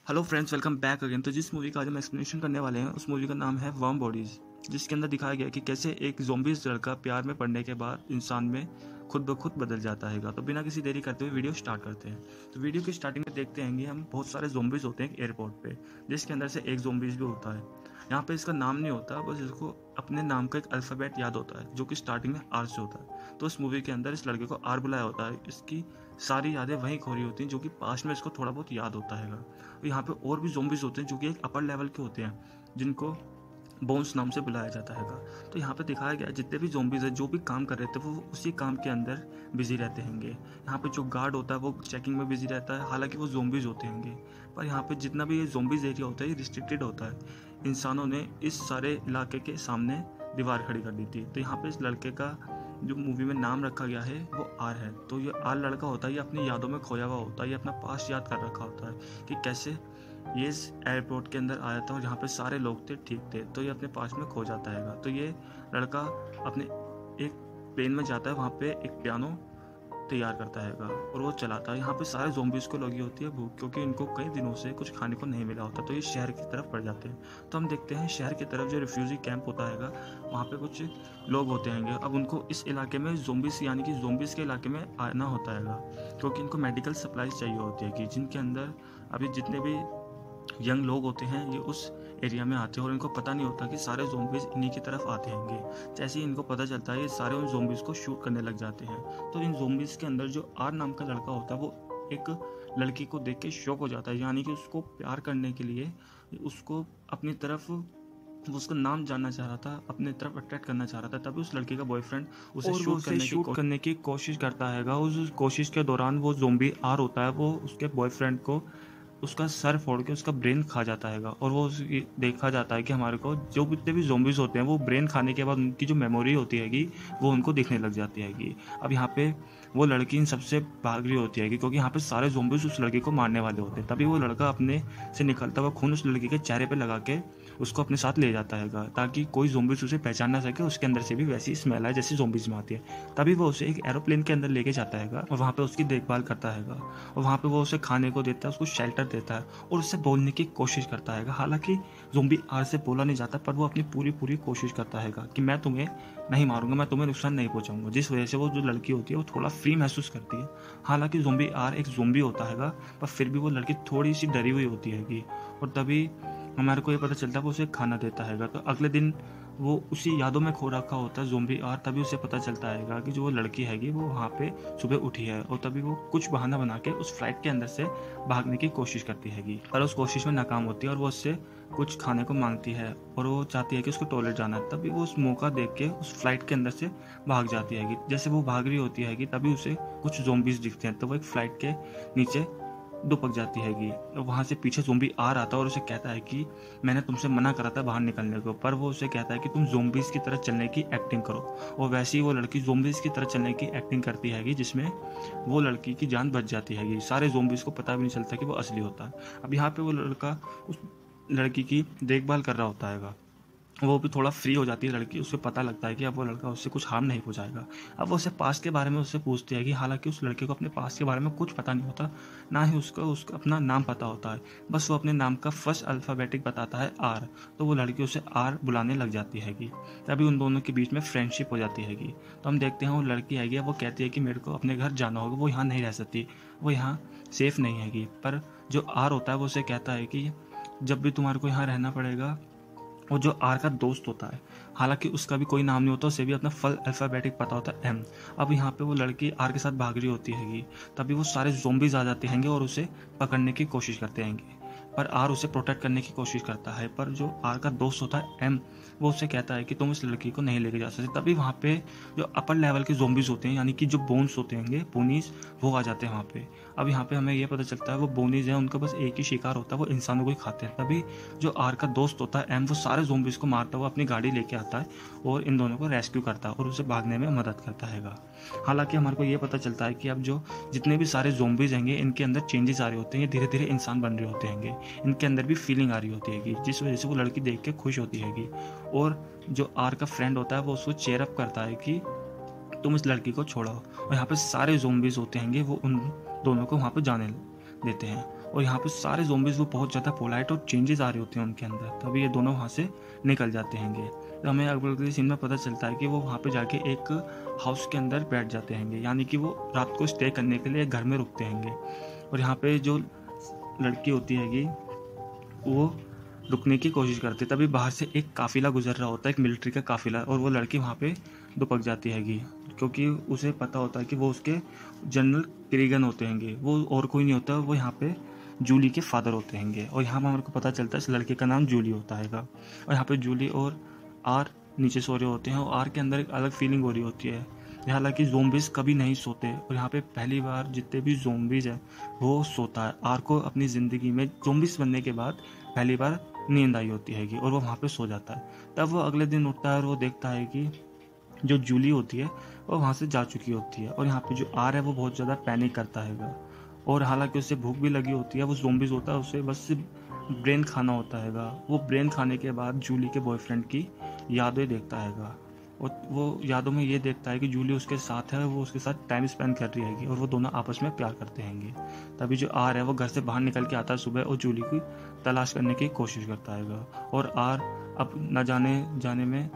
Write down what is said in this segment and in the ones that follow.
Hello friends, welcome back again. तो जिस movie का आज हम एक्सप्लेनेशन करने वाले हैं उस मूवी का नाम है वर्म बॉडीज, जिसके अंदर दिखाया गया है कि कैसे एक ज़ॉम्बीज़ लड़का प्यार में पड़ने के बाद इंसान में खुद ब खुद बदल जाता है। तो बिना किसी देरी करते हुए वीडियो स्टार्ट करते हैं। तो वीडियो की स्टार्टिंग में देखते हैं कि हम बहुत सारे ज़ॉम्बीज़ होते हैं एयरपोर्ट पे, जिसके अंदर से एक ज़ॉम्बीज़ भी होता है। यहाँ पे इसका नाम नहीं होता, बस इसको अपने नाम का एक अल्फ़ाबेट याद होता है जो कि स्टार्टिंग में आर से होता है। तो इस मूवी के अंदर इस लड़के को आर बुलाया होता है। इसकी सारी यादें वहीं खो रही होती हैं जो कि पास्ट में इसको थोड़ा बहुत याद होता है। यहाँ पे और भी ज़ॉम्बीज़ होते हैं जो कि एक अपर लेवल के होते हैं, जिनको बोन्स नाम से बुलाया जाता है। तो यहाँ पे दिखाया गया जितने भी ज़ॉम्बीज़ है जो भी काम कर रहे थे वो उसी काम के अंदर बिजी रहते होंगे। यहाँ पे जो गार्ड होता है वो चेकिंग में बिजी रहता है, हालांकि वो ज़ॉम्बीज़ होते होंगे। पर यहाँ पे जितना भी ये ज़ॉम्बीज़ एरिया होता है ये रिस्ट्रिक्टेड होता है। इंसानों ने इस सारे इलाके के सामने दीवार खड़ी कर दी थी। तो यहाँ पे इस लड़के का जो मूवी में नाम रखा गया है वो आर है। तो ये आर लड़का होता है, ये अपनी यादों में खोया हुआ होता है, ये अपना पास्ट याद कर रखा होता है कि कैसे ये इस एयरपोर्ट के अंदर आया था और यहाँ पे सारे लोग थे, ठीक थे। तो ये अपने पास्ट में खो जाता है। तो ये लड़का अपने एक प्लेन में जाता है, वहाँ पे एक पियानो तैयार करता है और वो चलाता है। यहाँ पे सारे ज़ॉम्बीज़ को लगी होती है भूख, क्योंकि इनको कई दिनों से कुछ खाने को नहीं मिला होता। तो ये शहर की तरफ बढ़ जाते हैं। तो हम देखते हैं शहर की तरफ जो रिफ्यूजी कैंप होता है वहाँ पे कुछ लोग होते हैं। अब उनको इस इलाके में ज़ॉम्बीज़ यानी कि ज़ॉम्बीज़ के इलाके में आना होता है, क्योंकि इनको मेडिकल सप्लाईज चाहिए होती है, कि जिनके अंदर अभी जितने भी यंग लोग होते हैं ये उस एरिया में आते हैं और इनको पता नहीं होता कि सारे ज़ॉम्बीज़ इन्हीं की तरफ आते होंगे। जैसे ही इनको पता चलता है ये सारे उन ज़ॉम्बीज़ को शूट करने लग जाते हैं। तो इन ज़ॉम्बीज़ के अंदर जो आर नाम का लड़का होता है वो एक लड़की को देख के शॉक हो जाता है, यानी कि उसको प्यार करने के लिए उसको अपनी तरफ, वो उसका नाम जानना चाह रहा था, अपने तरफ अट्रैक्ट करना चाह रहा था। तभी उस लड़के का बॉयफ्रेंड उसे शूट करने की कोशिश करता है। उस कोशिश के दौरान वो ज़ॉम्बी आर होता है, वो उसके बॉयफ्रेंड को उसका सर फोड़ के उसका ब्रेन खा जाता है। और वो देखा जाता है कि हमारे को जो जितने भी ज़ॉम्बीज़ होते हैं वो ब्रेन खाने के बाद उनकी जो मेमोरी होती है वो उनको दिखने लग जाती है। अब यहाँ पे वो लड़की इन सबसे भाग रही होती है, क्योंकि यहाँ पे सारे ज़ॉम्बीज़ उस लड़की को मारने वाले होते हैं। तभी वो लड़का अपने से निकलता हुआ खून उस लड़की के चेहरे पे लगा के उसको अपने साथ ले जाता है, ताकि कोई ज़ॉम्बीज़ उसे पहचान ना सके। उसके अंदर से भी वैसी स्मेल है जैसी ज़ॉम्बीज़ में आती है। तभी वो उसे एक एरोप्लेन के अंदर लेके जाता है और वहाँ पे उसकी देखभाल करता है और वहाँ पे वो उसे खाने को देता है, उसको शेल्टर देता है और उससे बोलने की कोशिश करता है। हालांकि ज़ॉम्बी आर से बोला नहीं जाता, पर वो अपनी पूरी कोशिश करता है कि मैं तुम्हें नहीं मारूंगा, मैं तुम्हें नुकसान नहीं पहुंचाऊंगा, जिस वजह से वो जो लड़की होती है वो थोड़ा फ्री महसूस करती है। हालांकि ज़ॉम्बी आर एक ज़ॉम्बी होता है, पर फिर भी वो लड़की थोड़ी सी डरी हुई होती है और तभी हमारे को ये पता चलता है वो उसे खाना देता है। तो अगले दिन वो उसी यादों में खो रखा होता है ज़ॉम्बी आर। तभी उसे पता चलता है कि जो वो लड़की हैगी वो वहाँ पे सुबह उठी है और तभी वो कुछ बहाना बना के उस फ्लाइट के अंदर से भागने की कोशिश करती हैगी, पर उस कोशिश में नाकाम होती है और वो उससे कुछ खाने को मांगती है और वो चाहती है कि उसको टॉयलेट जाना है। तभी वो उस मौका देख के उस फ्लाइट के अंदर से भाग जाती हैगी। जैसे वो भाग रही होती है तभी उसे कुछ ज़ॉम्बीज़ दिखते हैं। तो वो एक फ्लाइट के नीचे दुपक जाती हैगी। वहाँ से पीछे ज़ॉम्बी आ रहा था और उसे कहता है कि मैंने तुमसे मना करा था बाहर निकलने को, पर वो उसे कहता है कि तुम ज़ॉम्बीज़ की तरह चलने की एक्टिंग करो। और वैसे ही वो लड़की ज़ॉम्बीज़ की तरह चलने की एक्टिंग करती हैगी, जिसमें वो लड़की की जान बच जाती हैगी। सारे ज़ॉम्बीज़ को पता भी नहीं चलता कि वो असली होता है। अब यहाँ पे वो लड़का उस लड़की की देखभाल कर रहा होता है, वो भी थोड़ा फ्री हो जाती है लड़की। उसे पता लगता है कि अब वो लड़का उससे कुछ हार्म नहीं पहुंचाएगा। अब वो उससे पास्ट के बारे में उससे पूछती है कि हालांकि उस लड़के को अपने पास्ट के बारे में कुछ पता नहीं होता, ना ही उसका अपना नाम पता होता है। बस वो अपने नाम का फर्स्ट अल्फ़ाबेटिक बताता है आर। तो वो लड़की उसे आर बुलाने लग जाती हैगी। तभी उन दोनों के बीच में फ्रेंडशिप हो जाती हैगी। तो हम देखते हैं वो लड़की हैगी, वो कहती है कि मेरे को अपने घर जाना होगा, वो यहाँ नहीं रह सकती, वो यहाँ सेफ़ नहीं हैगी। पर जो आर होता है वो उसे कहता है कि जब भी तुम्हारे को यहाँ रहना पड़ेगा। वो जो आर का दोस्त होता है, हालांकि उसका भी कोई नाम नहीं होता, उसे भी अपना फल अल्फ़ाबेटिक पता होता है एम। अब यहाँ पे वो लड़की आर के साथ भाग रही होती हैगी। तभी वो सारे ज़ॉम्बीज़ आ जाते हैंगे और उसे पकड़ने की कोशिश करते हैंगे, पर आर उसे प्रोटेक्ट करने की कोशिश करता है। पर जो आर का दोस्त होता है एम, वो उसे कहता है कि तुम इस लड़की को नहीं लेके जा सकते। तभी वहाँ पे जो अपर लेवल के ज़ॉम्बीज़ होते हैं, यानी कि जो बोन्स होते हैं, बोनीज, वो आ जाते हैं वहाँ पे। अब यहाँ पे हमें ये पता चलता है वो बोनीज हैं, उनका बस एक ही शिकार होता है, वो इंसानों को ही खाते हैं। तभी जो आर का दोस्त होता है एम, वो सारे ज़ॉम्बीज़ को मारता हुआ अपनी गाड़ी लेके आता है और इन दोनों को रेस्क्यू करता है और उसे भागने में मदद करता है। हालांकि हमारे को ये पता चलता है कि अब जो जितने भी सारे ज़ॉम्बीज़ हैं इनके अंदर चेंजेस आ रहे होते हैं, ये धीरे धीरे इंसान बन रहे होते हैं, इनके अंदर भी फीलिंग आ रही होती हैगी, जिस वजह से वो लड़की देख के खुश होती हैगी। और जो आर का फ्रेंड होता है वो उसको चेयर अप करता है कि तुम इस लड़की को छोड़ो। और यहाँ पे सारे ज़ॉम्बीज़ होते हैं वो उन दोनों को वहाँ पे जाने देते हैं और यहाँ पे सारे ज़ॉम्बीज़ वो बहुत ज़्यादा पोलाइट और चेंजेस आ रहे होते हैं उनके अंदर, तभी ये दोनों वहाँ से निकल जाते हैंगे। तो हमें अगले सीन में पता चलता है कि वो वहाँ पे जाके एक हाउस के अंदर बैठ जाते हैंगे, यानी कि वो रात को स्टे करने के लिए घर में रुकते हैंगे। और यहाँ पे जो लड़की होती हैगी वो रुकने की कोशिश करती है, तभी बाहर से एक काफ़िला गुजर रहा होता है, एक मिलिट्री का काफ़िला, और वो लड़की वहाँ पे दुपक जाती हैगी, क्योंकि उसे पता होता है कि वो उसके जनरल क्रीगन होते हैंगे, वो और कोई नहीं होता, वो यहाँ पे जूली के फादर होते हैंगे। और यहाँ पर हमारे को पता चलता है इस लड़के का नाम जूली होता हैगा। और यहाँ पे जूली और आर नीचे सो रहे होते हैं, और आर के अंदर एक अलग फीलिंग हो रही होती है। हालांकि ज़ॉम्बीज़ कभी नहीं सोते, और यहाँ पे पहली बार जितने भी ज़ॉम्बीज़ हैं वो सोता है। आर को अपनी ज़िंदगी में ज़ॉम्बीज़ बनने के बाद पहली बार नींद आई होती हैगी, और वो वहाँ पे सो जाता है। तब वो अगले दिन उठता है और वो देखता है कि जो जूली होती है वो वहाँ से जा चुकी होती है। और यहाँ पे जो आर है वो बहुत ज़्यादा पैनिक करता हैगा, और हालांकि उसे भूख भी लगी होती है, वो ज़ॉम्बीज़ होता है, उसे बस ब्रेन खाना होता हैगा। वो ब्रेन खाने के बाद जूली के बॉयफ्रेंड की यादें देखता हैगा, और वो यादों में ये देखता है कि जूली उसके साथ है, वो उसके साथ टाइम स्पेंड कर रही हैगी, और वो दोनों आपस में प्यार करते हैंगे। तभी जो आर है वो घर से बाहर निकल के आता है सुबह, और जूली की तलाश करने की कोशिश करता हैगा। और आर अब न जाने में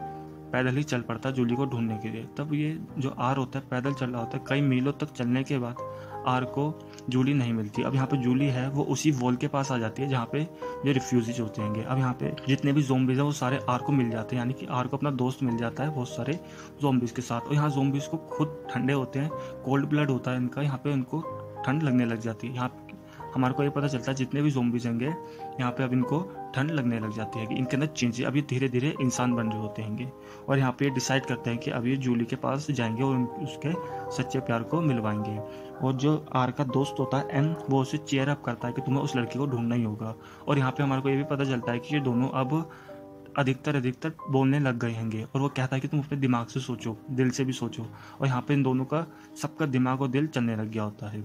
पैदल ही चल पड़ता है जूली को ढूंढने के लिए। तब ये जो आर होता है पैदल चल रहा होता है, कई मीलों तक चलने के बाद आर को जूली नहीं मिलती। अब यहाँ पे जूली है वो उसी वॉल के पास आ जाती है जहाँ पे ये रिफ्यूजीज होते हैं। अब यहाँ पे जितने भी ज़ॉम्बीज़ हैं वो सारे आर को मिल जाते हैं, यानी कि आर को अपना दोस्त मिल जाता है बहुत सारे ज़ॉम्बीज़ के साथ। और यहाँ ज़ॉम्बीज़ को खुद ठंडे होते हैं, कोल्ड ब्लड होता है इनका, यहाँ पे उनको ठंड लगने लग जाती है। यहाँ हमारे को ये पता चलता है जितने भी ज़ॉम्बीज़ होंगे यहाँ पे अब इनको ठंड लगने लग जाती है कि इनके अंदर चेंज, अब ये धीरे धीरे इंसान बन रहे होते हैं। और यहाँ पे डिसाइड करते हैं कि अब ये जूली के पास जाएंगे और उसके सच्चे प्यार को मिलवाएंगे। और जो आर का दोस्त होता है एम, वो उसे चेयर अप करता है कि तुम्हें उस लड़की को ढूंढना ही होगा। और यहाँ पे हमारे को ये भी पता चलता है कि ये दोनों अब अधिकतर बोलने लग गए हैंगे, और वो कहता है कि तुम अपने दिमाग से सोचो, दिल से भी सोचो। और यहाँ पे इन दोनों का सबका दिमाग और दिल चलने लग गया होता है।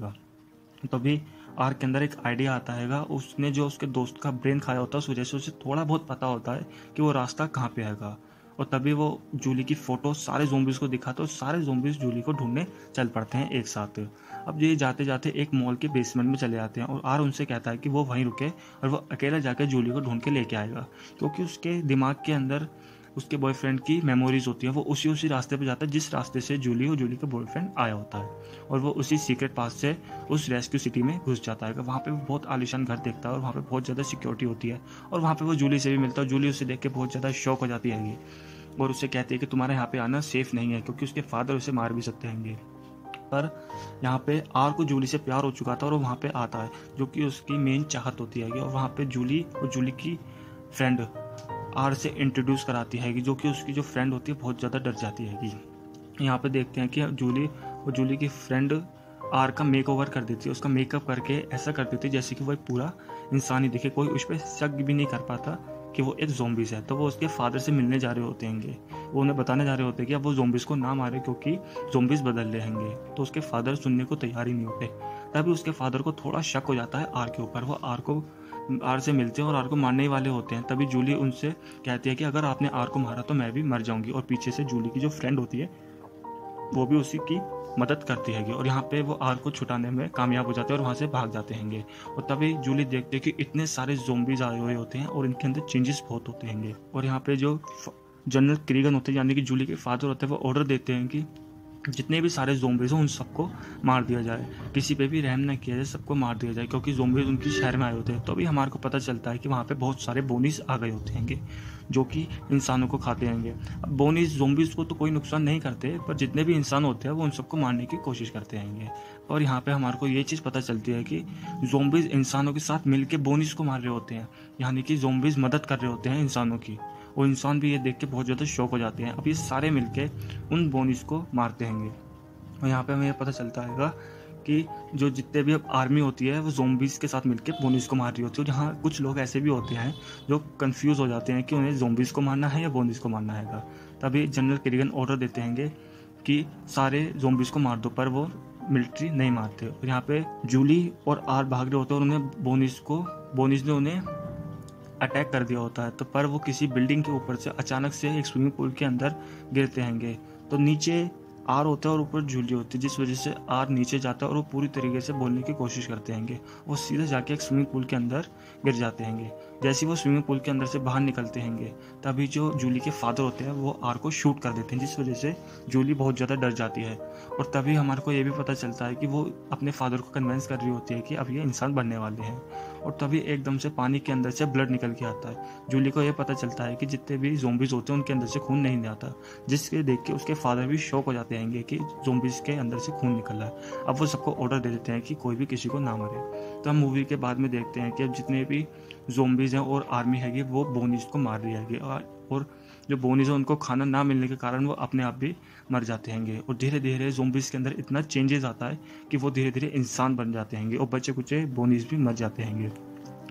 तभी आर के अंदर एक आइडिया आता हैगा, उसने जो उसके दोस्त का ब्रेन खाया होता है उस वजह से उसे थोड़ा बहुत पता होता है कि वो रास्ता कहाँ पे हैगा। और तभी वो जूली की फ़ोटो सारे ज़ॉम्बीज़ को दिखाते, और सारे ज़ॉम्बीज़ जूली को ढूंढने चल पड़ते हैं एक साथ। अब ये जाते जाते एक मॉल के बेसमेंट में चले जाते हैं, और आर उनसे कहता है कि वो वहीं रुके और वो अकेला जाकर जूली को ढूंढ के लेके आएगा, क्योंकि उसके दिमाग के अंदर उसके बॉयफ्रेंड की मेमोरीज होती है। वो उसी रास्ते पे जाता है जिस रास्ते से जूली और जूली का बॉयफ्रेंड आया होता है, और वो उसी सीक्रेट पास से उस रेस्क्यू सिटी में घुस जाता है। वहाँ पे वो बहुत आलीशान घर देखता है, और वहाँ पे बहुत ज़्यादा सिक्योरिटी होती है, और वहाँ पे वो जूली से भी मिलता है। जूली उसे देख के बहुत ज़्यादा शौक हो जाती है और उससे कहती है कि तुम्हारा यहाँ पे आना सेफ नहीं है, क्योंकि उसके फादर उसे मार भी सकते हैं। पर यहाँ पे आर को जूली से प्यार हो चुका था, और वो वहाँ पे आता है जो कि उसकी मेन चाहत होती है। और वहाँ पे जूली और जूली की फ्रेंड आर से इंट्रोड्यूस कराती है, जो कि उसकी जो फ्रेंड होती है बहुत ज़्यादा डर जाती है। यहाँ पे देखते हैं कि जूली की फ्रेंड आर का मेक ओवर कर देती है, उसका मेकअप करके ऐसा कर देती है जैसे कि वो एक पूरा इंसान ही दिखे, कोई उस पर शक भी नहीं कर पाता कि वो एक ज़ॉम्बीज़ है। तो वो उसके फादर से मिलने जा रहे होते हैं, वो उन्हें बताने जा रहे होते हैं कि अब वो ज़ॉम्बीज़ को ना मारे क्योंकि ज़ॉम्बीज़ बदल रहे हैं। तो उसके फादर सुनने को तैयार ही नहीं होते। तभी उसके फादर को थोड़ा शक हो जाता है आर के ऊपर। वो आर से मिलते हैं और आर को मारने ही वाले होते हैं। तभी जूली उनसे कहती है कि अगर आपने आर को मारा तो मैं भी मर जाऊंगी। और पीछे से जूली की जो फ्रेंड होती है वो भी उसी की मदद करती है, और यहाँ पे वो आर को छुटाने में कामयाब हो जाते हैं और वहाँ से भाग जाते हैं। और तभी जूली देखते हैं कि इतने सारे ज़ॉम्बीज़ आए हुए होते हैं और इनके अंदर चेंजेस बहुत होते हैं। और यहाँ पे जो जनरल क्रीगन होते हैं यानी कि जूली के फादर होते हैं, वो ऑर्डर देते हैं कि जितने भी सारे ज़ॉम्बीज़ हैं उन सबको मार दिया जाए, किसी पे भी रहम न किया जाए, सबको मार दिया जाए, क्योंकि ज़ॉम्बीज़ उनकी शहर में आए होते हैं। तो अभी हमारे को पता चलता है कि वहाँ पे बहुत सारे बोनीस आ गए होते हैं जो कि इंसानों को खाते हैं। अब बोनीस ज़ॉम्बीज़ को तो कोई नुकसान नहीं करते, पर जितने भी इंसान होते हैं वो उन सबको मारने की कोशिश करते हैं। और यहाँ पे हमारे को ये चीज़ पता चलती है कि ज़ॉम्बीज़ इंसानों के साथ मिलके बोनीस को मार रहे होते हैं, यानी कि ज़ॉम्बीज़ मदद कर रहे होते हैं इंसानों की। और इंसान भी ये देख के बहुत ज़्यादा शौक हो जाते हैं। अब ये सारे मिलके उन बोनीस को मारते हैं। और यहाँ पे हमें यह पता चलता है कि जो जितने भी अब आर्मी होती है वो ज़ॉम्बीज़ के साथ मिलके बोनीस को मार रही होती है। जहाँ कुछ लोग ऐसे भी होते हैं जो कंफ्यूज हो जाते हैं कि उन्हें ज़ॉम्बीज़ को मारना है या बोनीस को मारना है। तभी जनरल क्रीगन ऑर्डर देते हैं कि सारे ज़ॉम्बीज़ को मार दो, पर वो मिलिट्री नहीं मारते। और यहाँ पे जूली और आर भाग रहे होते हैं और उन्हें बोनीस ने उन्हें अटैक कर दिया होता है। तो पर वो किसी बिल्डिंग के ऊपर से अचानक से एक स्विमिंग पूल के अंदर गिरते हैं। तो नीचे आर होता है और ऊपर जूली होती है, जिस वजह से आर नीचे जाता है और वो पूरी तरीके से बोलने की कोशिश करते हैं। वो सीधे जाके एक स्विमिंग पूल के अंदर गिर जाते हैं। जैसे ही वो स्विमिंग पूल के अंदर से बाहर निकलते हैं तभी जो जूली के फादर होते हैं वो आर को शूट कर देते हैं, जिस वजह से जूली बहुत ज़्यादा डर जाती है। और तभी हमारे को ये भी पता चलता है कि वो अपने फादर को कन्विंस कर रही होती है कि अब ये इंसान बनने वाले हैं। और तभी एकदम से पानी के अंदर से ब्लड निकल के आता है। जूली को ये पता चलता है कि जितने भी ज़ोंबीज होते हैं उनके अंदर से खून नहीं आता, जिसके देख के उसके फादर भी शॉक हो जाते हैं कि ज़ोंबीज के अंदर से खून निकल रहा है। अब वो सबको ऑर्डर दे देते हैं कि कोई भी किसी को ना मारे। तो हम मूवी के बाद में देखते हैं कि अब जितने भी ज़ोंबीज हैं और आर्मी हैगी वो बोनीज को मार रही हैगी, और जो बोनीज है उनको खाना ना मिलने के कारण वो अपने आप भी मर जाते हैं। और धीरे धीरे ज़ोंबीज के अंदर इतना चेंजेस आता है कि वो धीरे धीरे इंसान बन जाते हैं और बच्चे कुचे बोनीज भी मर जाते हैं।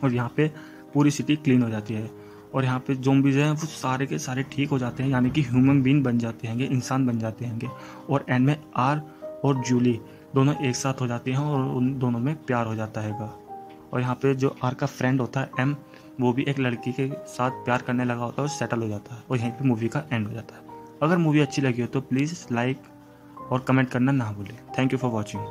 और यहाँ पे पूरी सिटी क्लीन हो जाती है और यहाँ पे ज़ोंबीज हैं वो सारे के सारे ठीक हो जाते हैं, यानी कि ह्यूमन बीइंग बन जाते हैं, इंसान बन जाते हैं। और एंड में आर और जूली दोनों एक साथ हो जाती हैं और उन दोनों में प्यार हो जाता है। और यहाँ पे जो आर का फ्रेंड होता है एम, वो भी एक लड़की के साथ प्यार करने लगा होता है और सेटल हो जाता है। और यहीं पे मूवी का एंड हो जाता है। अगर मूवी अच्छी लगी हो तो प्लीज़ लाइक और कमेंट करना ना भूलें। Thank you for watching.